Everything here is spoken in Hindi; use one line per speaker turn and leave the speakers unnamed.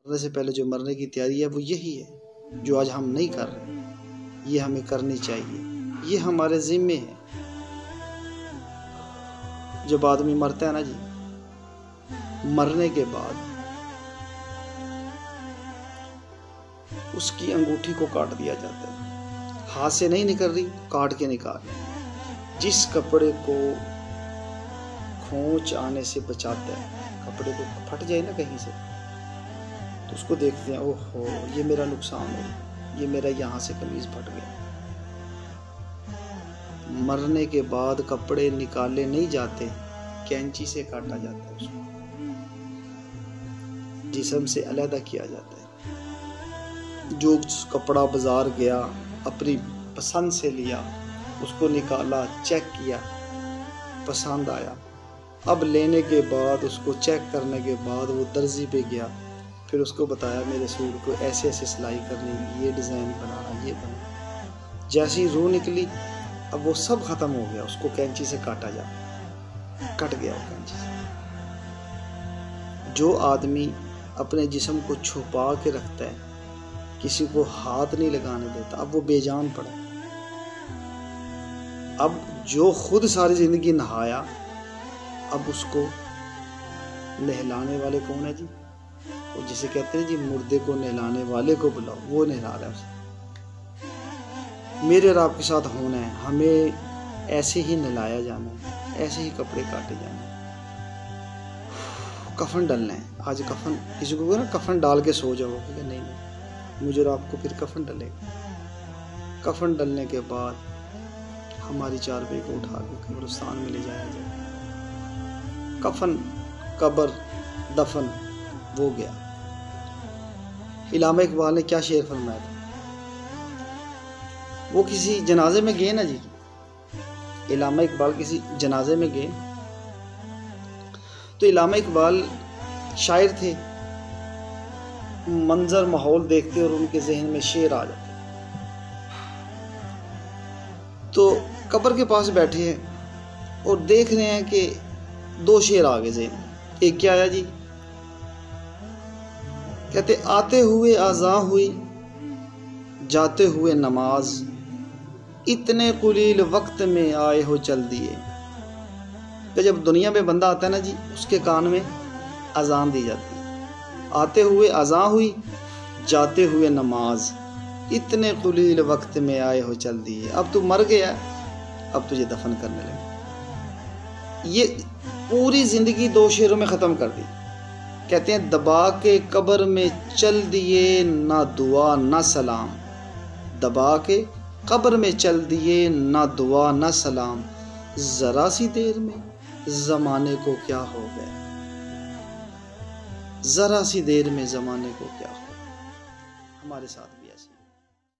मरने से पहले जो मरने की तैयारी है वो यही है जो आज हम नहीं कर रहे। ये हमें करनी चाहिए, ये हमारे ज़िम्मे है। जब आदमी मरता है ना जी, मरने के बाद उसकी अंगूठी को काट दिया जाता है। हाथ से नहीं निकल रही, काट के निकाल। जिस कपड़े को खोंच आने से बचाता है, कपड़े को फट जाए ना कहीं से, तो उसको देखते हैं, ओहो ये मेरा नुकसान हो, ये मेरा यहाँ से कमीज फट गया। मरने के बाद कपड़े निकाले नहीं जाते, कैंची से काटा जाता है, उसको जिस्म से अलग किया जाता है। जो कपड़ा बाजार गया, अपनी पसंद से लिया, उसको निकाला, चेक किया, पसंद आया, अब लेने के बाद उसको चेक करने के बाद वो दर्जी पे गया, फिर उसको बताया मेरे सूट को ऐसे ऐसे सिलाई करनी, ये डिज़ाइन बनाना, ये बनाना। जैसी रूह निकली, अब वो सब ख़त्म हो गया, उसको कैंची से काटा जा, कट गया वो कैंची से। जो आदमी अपने जिस्म को छुपा के रखता है, किसी को हाथ नहीं लगाने देता, अब वो बेजान पड़ा। अब जो खुद सारी ज़िंदगी नहाया, अब उसको नहलाने वाले कौन है जी? वो जिसे कहते हैं जी मुर्दे को नहलाने वाले को बुलाओ, वो नहला रहा है उसे। मेरे और आपके साथ होना है, हमें ऐसे ही नहलाया जाना है, ऐसे ही कपड़े काटे जाने हैं, कफन डलना है। आज कफन किसी को ना कफन डाल के सो जाओ, नहीं नहीं, मुझे और आपको फिर कफन डलेगा। कफन डलने के बाद हमारी चारपाई को उठा के कब्रिस्तान में ले जाया जाए। कफन, कब्र, दफन वो गया। इलामा इकबाल ने क्या शेर फरमाया था? वो किसी जनाजे में गए ना जी, इलामा इकबाल किसी जनाजे में गए, तो इलामा इकबाल शायर थे, मंजर माहौल देखते और उनके जहन में शेर आ जाते। तो कब्र के पास बैठे हैं और देख रहे हैं कि दो शेर आगे जहन में। एक क्या आया जी, कहते आते हुए आज़ा हुई, जाते हुए नमाज, इतने कुलील वक्त में आए हो चल दिए। तो जब दुनिया में बंदा आता है ना जी, उसके कान में अजान दी जाती है, आते हुए अज़ा हुई, जाते हुए नमाज, इतने कुलील वक्त में आए हो चल दिए। अब तू मर गया, अब तुझे दफन करने लगे। ये पूरी ज़िंदगी दो शेरों में ख़त्म कर दी। कहते हैं दबा के कब्र में चल दिए, ना दुआ ना सलाम। दबा के कब्र में चल दिए, ना दुआ ना सलाम। ज़रा सी देर में ज़माने को क्या हो गया, ज़रा सी देर में ज़माने को क्या हो गया। हमारे साथ